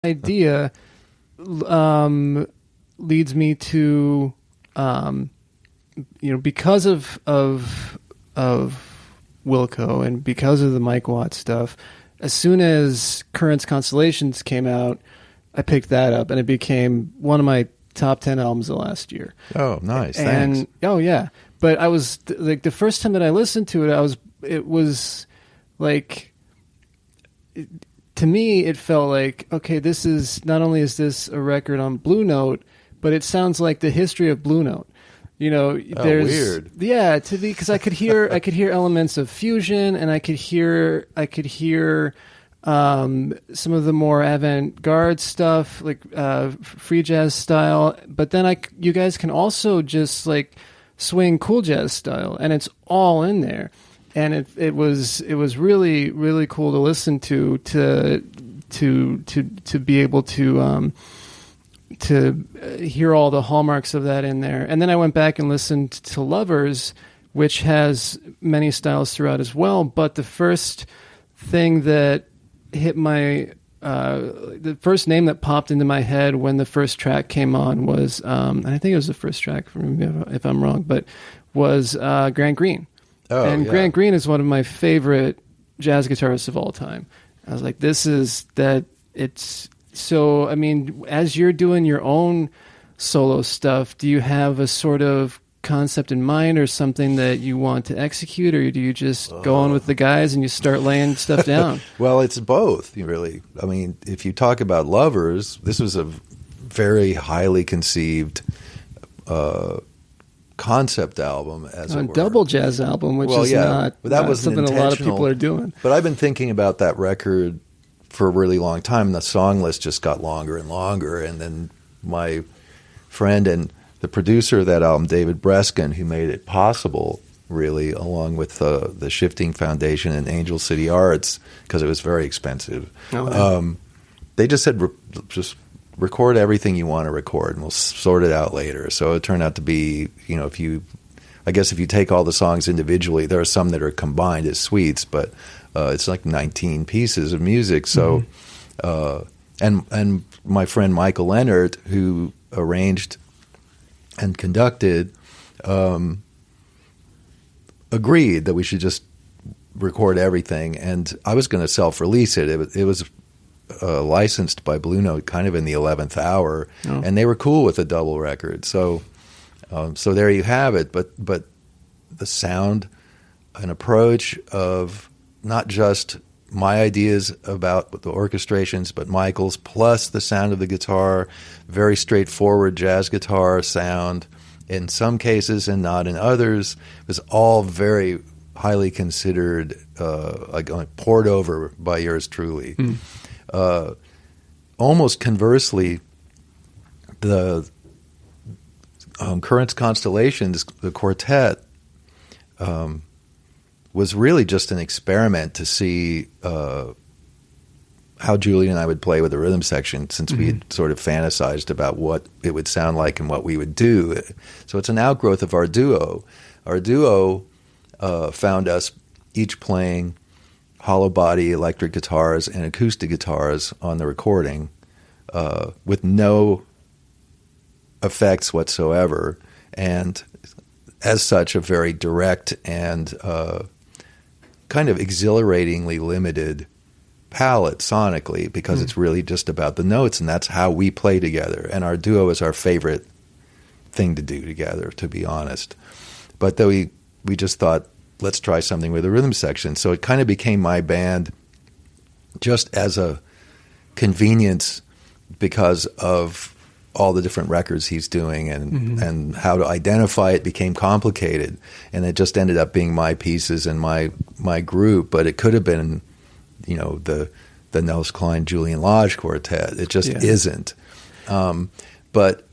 idea leads me to because of Wilco and because of the Mike Watt stuff. As soon as Current's Constellations came out, I picked that up, and it became one of my top 10 albums of last year. Oh, nice! And thanks. oh yeah, but I was like the first time that I listened to it, it was like. To me, it felt like, okay, this is not only is this a record on Blue Note, but it sounds like the history of Blue Note. There's weird. Yeah, because I could hear elements of fusion, and I could hear some of the more avant-garde stuff, like free jazz style. But then you guys can also just like swing cool jazz style, and it's all in there. And it was really, really cool to listen to be able to hear all the hallmarks of that in there. And then I went back and listened to Lovers, which has many styles throughout as well. But the first thing that hit the first name that popped into my head when the first track came on was, and I think it was the first track, for me if I'm wrong, but was Grant Green. Oh, and yeah. Grant Green is one of my favorite jazz guitarists of all time. I was like, so, I mean, as you're doing your own solo stuff, do you have a sort of concept in mind or something that you want to execute, or do you just go on with the guys and you start laying stuff down? Well, it's both, really. I mean, if you talk about Lovers, this was a very highly conceived concept album, as it were. Double jazz album, which is not something a lot of people are doing. But I've been thinking about that record for a really long time, and the song list just got longer and longer. And then my friend and the producer of that album, David Breskin, who made it possible, really, along with the Shifting Foundation and Angel City Arts, because it was very expensive. They just said, just record everything you want to record, and we'll sort it out later. So it turned out to be, if you take all the songs individually, there are some that are combined as suites, but it's like 19 pieces of music. So, and my friend Michael Leonard, who arranged and conducted, agreed that we should just record everything. And I was going to self-release it. It was licensed by Blue Note kind of in the 11th hour, and they were cool with a double record. So there you have it. But the sound and approach of not just my ideas about the orchestrations, but Michael's, plus the sound of the guitar, very straightforward jazz guitar sound in some cases and not in others, was all very highly considered, poured over by yours truly. Almost conversely, the Current's Constellations, the quartet, was really just an experiment to see how Julian and I would play with the rhythm section, since we had sort of fantasized about what it would sound like and what we would do. So it's an outgrowth of our duo. Our duo found us each playing hollow body electric guitars and acoustic guitars on the recording, with no effects whatsoever, and as such a very direct and kind of exhilaratingly limited palette sonically, because it's really just about the notes, and that's how we play together. And our duo is our favorite thing to do together, to be honest. But though we just thought, let's try something with a rhythm section. So it kind of became my band just as a convenience, because of all the different records he's doing, and how to identify it became complicated. And it just ended up being my pieces and my group. But it could have been, the Nels Cline, Julian Lage quartet. It just isn't. But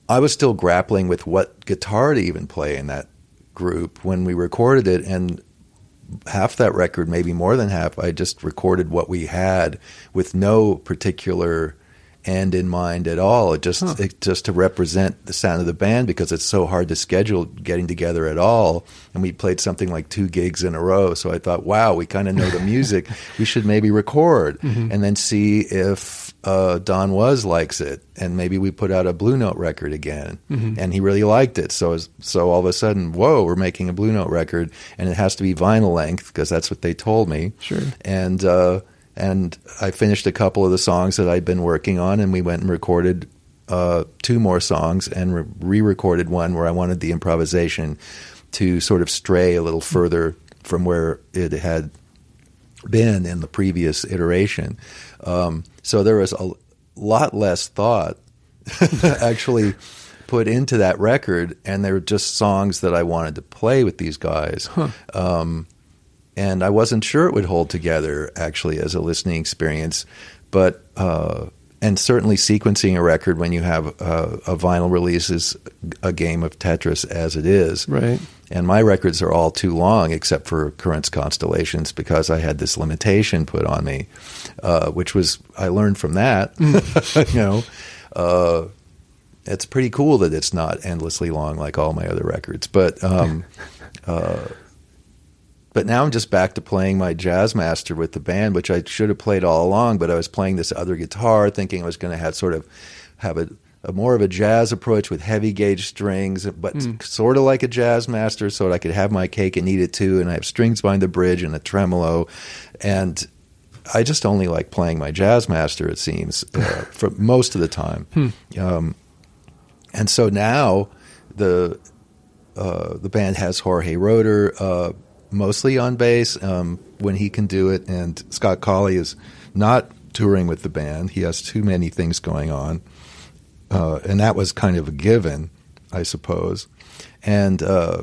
I was still grappling with what guitar to even play in that group when we recorded it, and half that record, maybe more than half, I just recorded what we had with no particular end in mind at all. It just to represent the sound of the band, because it's so hard to schedule getting together at all. And we played something like 2 gigs in a row. So I thought, wow, we kind of know the music. We should maybe record and then see if Don Was likes it. And maybe we put out a Blue Note record again. And he really liked it. So all of a sudden, whoa, we're making a Blue Note record, and it has to be vinyl length, because that's what they told me. Sure. And I finished a couple of the songs that I'd been working on, and we went and recorded 2 more songs and re-recorded one where I wanted the improvisation to sort of stray a little further from where it had been in the previous iteration. So there was a lot less thought actually put into that record, and they were just songs that I wanted to play with these guys. And I wasn't sure it would hold together, actually, as a listening experience. But and certainly sequencing a record when you have a vinyl release is a game of Tetris, as it is. Right. And my records are all too long, except for Current's Constellations, because I had this limitation put on me, which was, I learned from that. It's pretty cool that it's not endlessly long like all my other records. But now I'm just back to playing my Jazz Master with the band, which I should have played all along, but I was playing this other guitar thinking I was going to have a more of a jazz approach with heavy gauge strings, but sort of like a Jazz Master, so that I could have my cake and eat it too, and I have strings behind the bridge and a tremolo. And I just only like playing my Jazz Master, it seems, for most of the time. And so now the band has Jorge Roeder, mostly on bass when he can do it, and Scott Colley is not touring with the band. He has too many things going on, and that was kind of a given, I suppose. And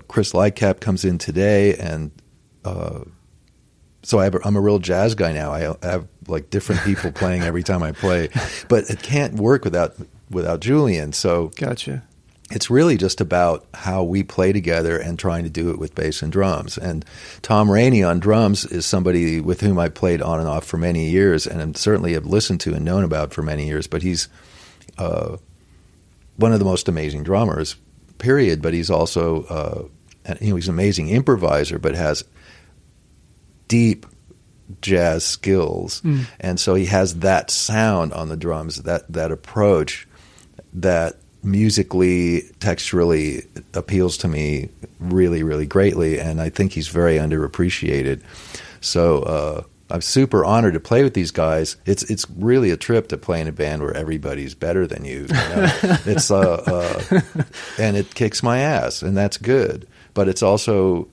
Chris Lightcap comes in today, and so I'm a real jazz guy now. I have like different people playing every time I play, but it can't work without Julian. So gotcha. It's really just about how we play together and trying to do it with bass and drums. And Tom Rainey on drums is somebody with whom I played on and off for many years, and certainly have listened to and known about for many years. But he's one of the most amazing drummers, period. But he's also, he's an amazing improviser, but has deep jazz skills. And so he has that sound on the drums, that approach that musically, texturally appeals to me really, really greatly, and I think he's very underappreciated. So I'm super honored to play with these guys. It's really a trip to play in a band where everybody's better than you. It's and it kicks my ass, and that's good. But it's also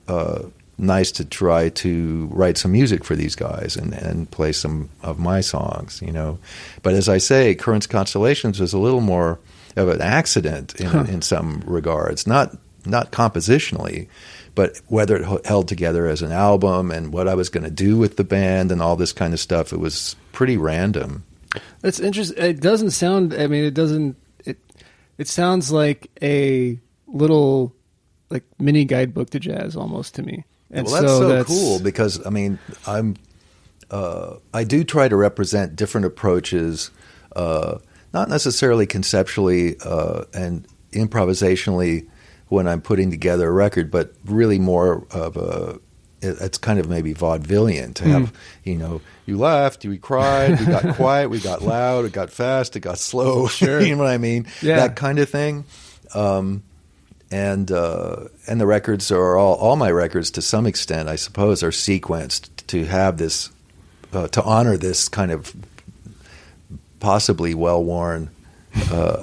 nice to try to write some music for these guys and play some of my songs. But as I say, Current's Constellations was a little more of an accident in some regards, not compositionally, but whether it held together as an album and what I was going to do with the band and all this kind of stuff. It was pretty random. That's interesting. It doesn't sound, it sounds like a little like mini guidebook to jazz almost to me. And well, that's so cool, because I do try to represent different approaches, not necessarily conceptually and improvisationally when I'm putting together a record, but really more of it's kind of maybe vaudevillian to have, you laughed, you cried, we got quiet, we got loud, it got fast, it got slow. Sure. You know what I mean? Yeah. That kind of thing. And the records are all my records to some extent, I suppose, are sequenced to have this, to honor this kind of possibly well-worn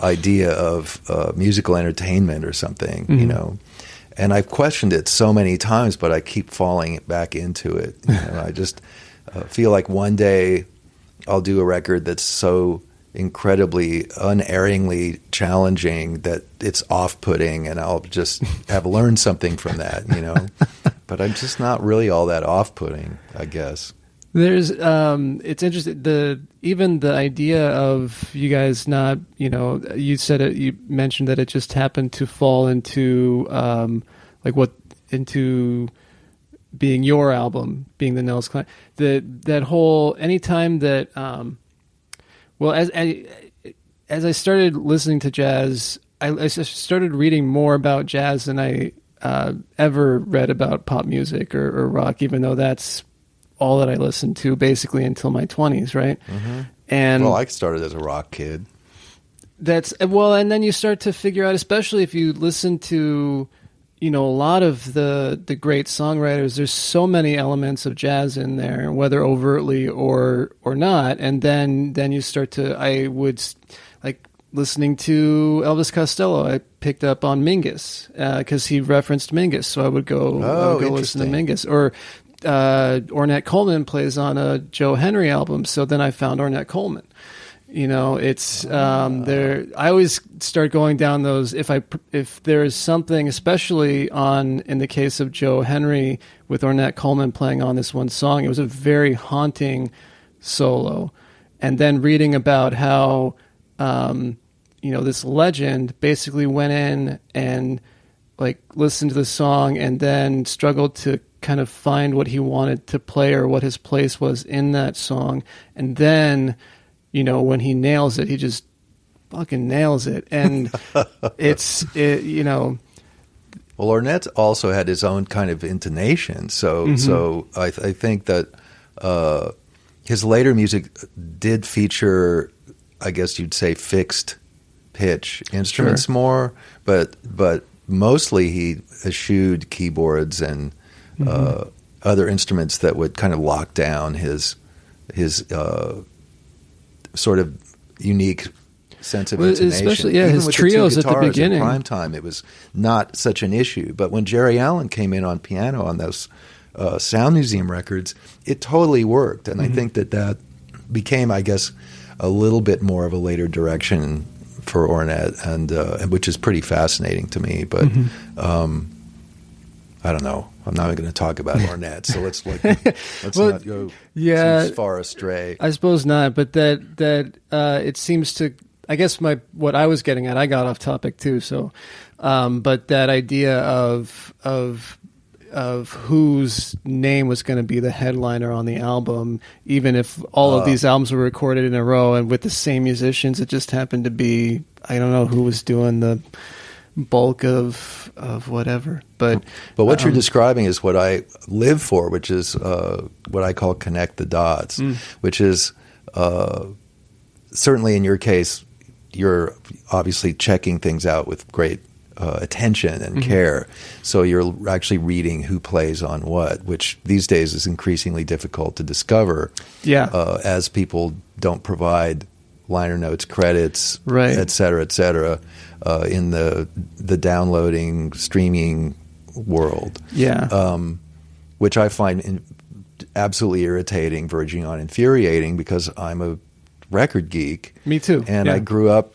idea of musical entertainment or something, And I've questioned it so many times, but I keep falling back into it. I just feel like one day I'll do a record that's so incredibly unerringly challenging that it's off-putting, and I'll just have learned something from that, But I'm just not really all that off-putting, I guess. There's it's interesting, even the idea of you guys not, you mentioned that it just happened to fall into into being your album, being the Nels Cline. That whole, anytime that as I started listening to jazz, I started reading more about jazz than I ever read about pop music or rock, even though that's all that I listened to basically until my 20s, right? Mm-hmm. And well, I started as a rock kid. And then you start to figure out, especially if you listen to, a lot of the great songwriters, there's so many elements of jazz in there, whether overtly or not. And then you start to, I would like listening to Elvis Costello. I picked up on Mingus because he referenced Mingus, so I would go listen to Mingus. Or Ornette Coleman plays on a Joe Henry album, so then I found Ornette Coleman. It's there. I always start going down those. If there is something, especially in the case of Joe Henry with Ornette Coleman playing on this one song, it was a very haunting solo. And then reading about how this legend basically went in and like listened to the song and then struggled to kind of find what he wanted to play or what his place was in that song, and then. When he nails it, he just fucking nails it. And Well, Ornette also had his own kind of intonation. So I think that his later music did feature, I guess you'd say, fixed pitch instruments more, but mostly he eschewed keyboards and other instruments that would kind of lock down his sort of unique sense of intonation. Especially, Even his with trios the two at the guitars beginning. in prime time, it was not such an issue. But when Jerry Allen came in on piano on those Sound Museum records, it totally worked. And I think that became, I guess, a little bit more of a later direction for Ornette, and which is pretty fascinating to me. But I don't know. I'm not going to talk about Ornette, so let's not go too far astray. I suppose not, but that it seems to. I guess what I was getting at, I got off topic too. So, but that idea of whose name was going to be the headliner on the album, even if all of these albums were recorded in a row and with the same musicians, it just happened to be, I don't know who was doing the bulk of whatever. But what you're describing is what I live for, which is what I call connect the dots, which is certainly in your case, you're obviously checking things out with great attention and care. So you're actually reading who plays on what, which these days is increasingly difficult to discover. As people don't provide liner notes, credits, right, et cetera, in the downloading, streaming world. Which I find absolutely irritating, verging on infuriating, because I'm a record geek. Me too. And I grew up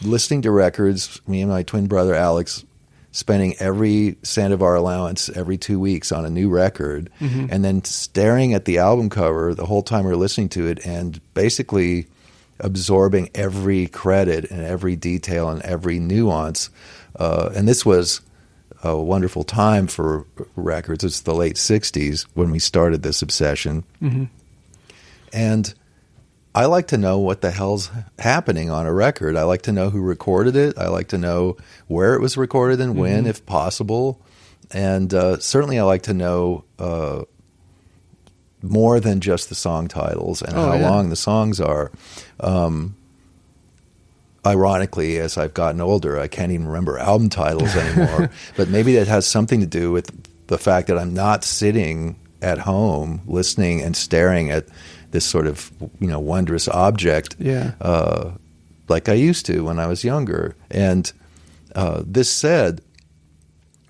listening to records, me and my twin brother Alex spending every cent of our allowance every 2 weeks on a new record, and then staring at the album cover the whole time we're listening to it and basically absorbing every credit and every detail and every nuance. And this was a wonderful time for records. It's the late 60s when we started this obsession. And I like to know what the hell's happening on a record. I like to know who recorded it. I like to know where it was recorded and when, if possible. And certainly I like to know more than just the song titles and how long the songs are. Ironically, as I've gotten older, I can't even remember album titles anymore. But maybe that has something to do with the fact that I'm not sitting at home listening and staring at this sort of wondrous object like I used to when I was younger. And this said,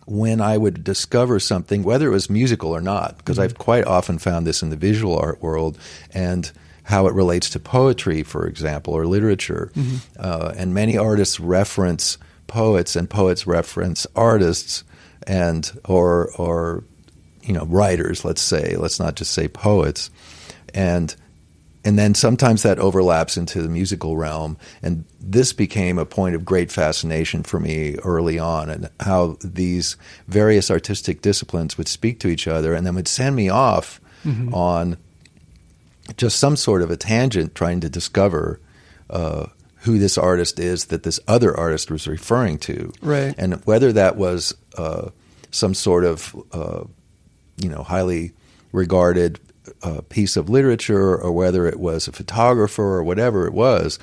when I would discover something, whether it was musical or not, because I've quite often found this in the visual art world and how it relates to poetry, for example, or literature. And many artists reference poets and poets reference artists and or writers, let's say. Let's not just say poets. And then sometimes that overlaps into the musical realm. And this became a point of great fascination for me early on, and how these various artistic disciplines would speak to each other and then would send me off on just some sort of a tangent trying to discover who this artist is that this other artist was referring to. Right. And whether that was some sort of, highly regarded piece of literature, or whether it was a photographer or whatever it was,